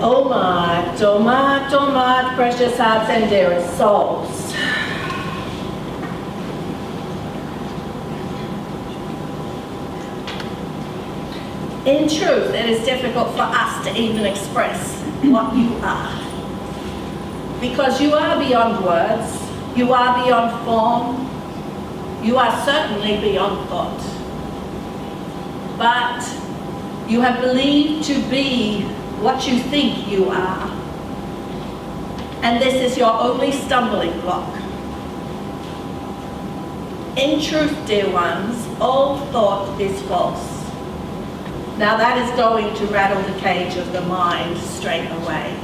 Oh my, precious hearts and dearest souls. In truth, it is difficult for us to even express what you are. Because you are beyond words, you are beyond form, you are certainly beyond thought. But you have believed to be what you think you are. And this is your only stumbling block. In truth, dear ones, all thought is false. Now that is going to rattle the cage of the mind straight away.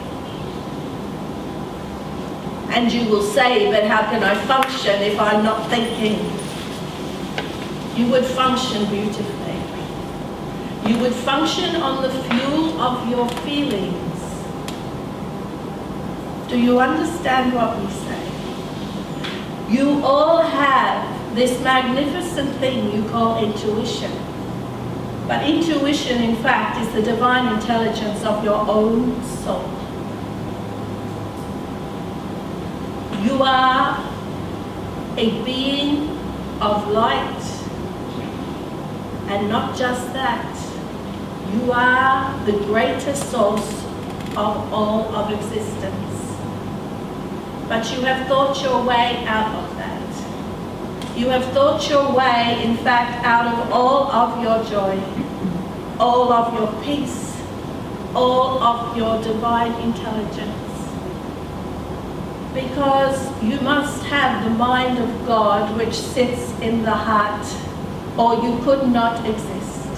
And you will say, but how can I function if I'm not thinking? You would function beautifully. You would function on the fuel of your feelings. Do you understand what we say? You all have this magnificent thing you call intuition. But intuition, in fact, is the divine intelligence of your own soul. You are a being of light, and not just that, you are the greatest source of all of existence. But you have thought your way out of that. You have thought your way, in fact, out of all of your joy, all of your peace, all of your divine intelligence. Because you must have the mind of God which sits in the heart, or you could not exist.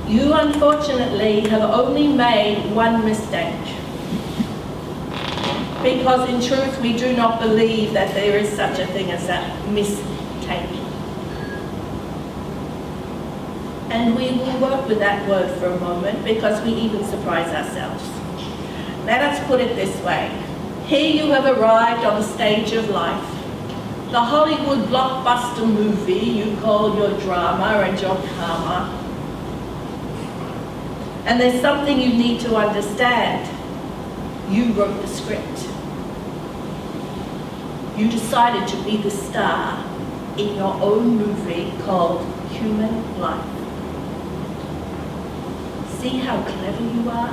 You, unfortunately, have only made one mistake. Because in truth, we do not believe that there is such a thing as a mistake. And we will work with that word for a moment because we even surprise ourselves. Let us put it this way. Here you have arrived on the stage of life. The Hollywood blockbuster movie you call your drama and your karma. And there's something you need to understand. You wrote the script. You decided to be the star in your own movie called Human Life. See how clever you are?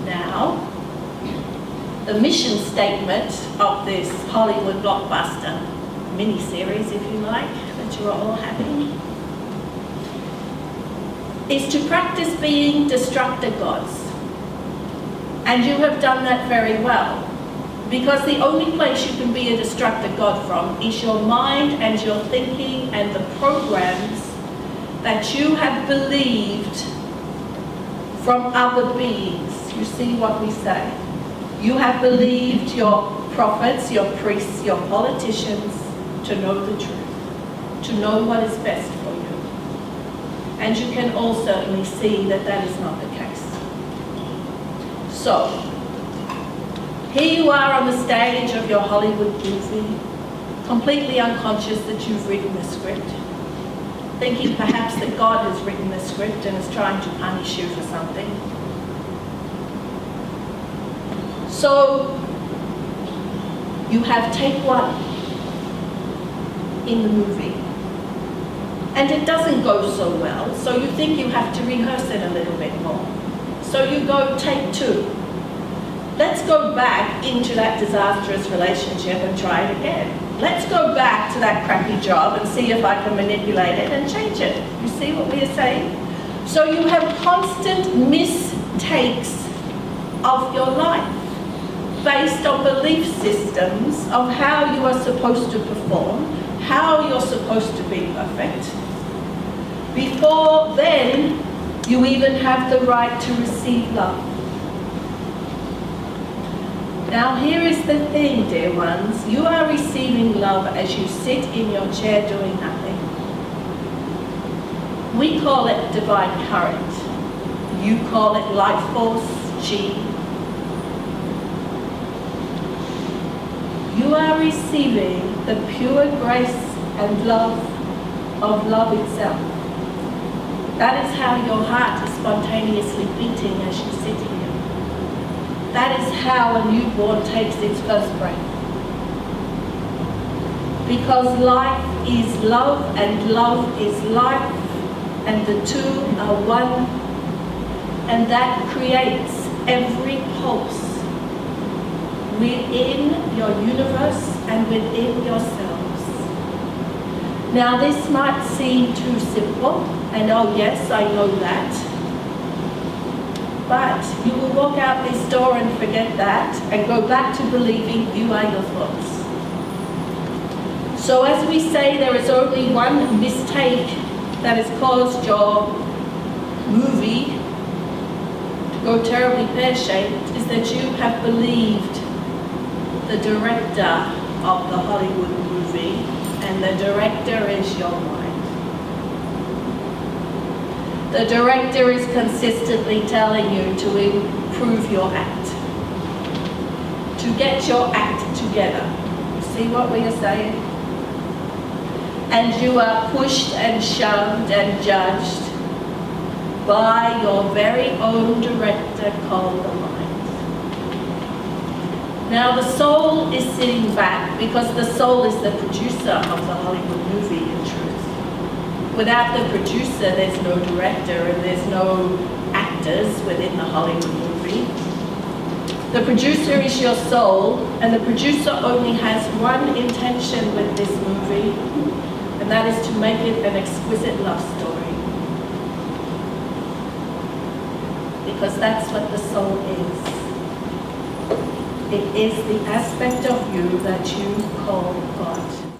Now, the mission statement of this Hollywood blockbuster mini-series, if you like, that you are all having, is to practice being destructor gods. And you have done that very well. Because the only place you can be a destructor god from is your mind and your thinking and the programs that you have believed from other beings. You see what we say? You have believed your prophets, your priests, your politicians to know the truth, to know what is best for you. And you can all certainly see that that is not the case. So, here you are on the stage of your Hollywood movie, completely unconscious that you've written the script, thinking perhaps that God has written the script and is trying to punish you for something. So, you have take one in the movie, and it doesn't go so well, so you think you have to rehearse it a little bit more. So you go take two. Let's go back into that disastrous relationship and try it again. Let's go back to that crappy job and see if I can manipulate it and change it. You see what we are saying? So you have constant mistakes of your life based on belief systems of how you are supposed to perform, how you're supposed to be perfect. Before then, you even have the right to receive love. Now here is the thing, dear ones. You are receiving love as you sit in your chair doing nothing. We call it divine current. You call it life force, chi. You are receiving the pure grace and love of love itself. That is how your heart is spontaneously beating as you sit here. That is how a newborn takes its first breath. Because life is love and love is life, and the two are one, and that creates every pulse within your universe and within yourselves. Now this might seem too simple, and oh yes, I know that, but you will walk out this door and forget that and go back to believing you are your thoughts. So as we say, there is only one mistake that has caused your movie to go terribly pear-shaped, is that you have believed the director of the Hollywood movie, and the director is your mind. The director is consistently telling you to improve your act, to get your act together. See what we are saying? And you are pushed and shoved and judged by your very own director called the mind. Now the soul is sitting back because the soul is the producer of the Hollywood movie, in truth. Without the producer, there's no director and there's no actors within the Hollywood movie. The producer is your soul, and the producer only has one intention with this movie, and that is to make it an exquisite love story. Because that's what the soul is. It is the aspect of you that you call God.